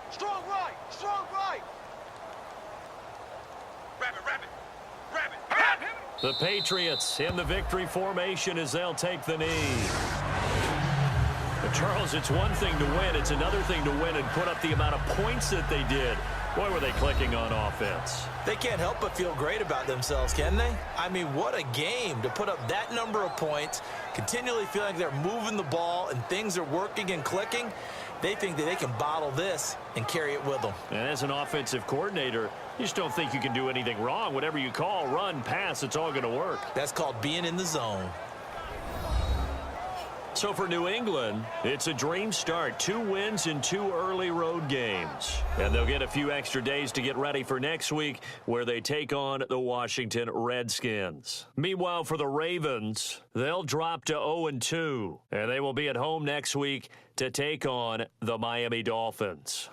Strong right! Strong right! Rabbit! The Patriots in the victory formation as they'll take the knee. But Charles, it's one thing to win. It's another thing to win and put up the amount of points that they did. Boy, were they clicking on offense. They can't help but feel great about themselves, can they? I mean, what a game to put up that number of points, continually feeling like they're moving the ball and things are working and clicking. They think that they can bottle this and carry it with them. And as an offensive coordinator, you just don't think you can do anything wrong. Whatever you call, run, pass, it's all going to work. That's called being in the zone. So for New England, it's a dream start. 2 wins in 2 early road games. And they'll get a few extra days to get ready for next week, where they take on the Washington Redskins. Meanwhile, for the Ravens, they'll drop to 0-2. And they will be at home next week to take on the Miami Dolphins.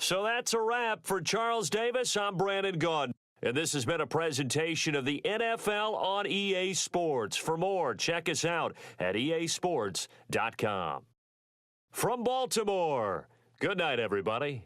So that's a wrap. For Charles Davis, I'm Brandon Gaudin. And this has been a presentation of the NFL on EA Sports. For more, check us out at easports.com. From Baltimore, good night, everybody.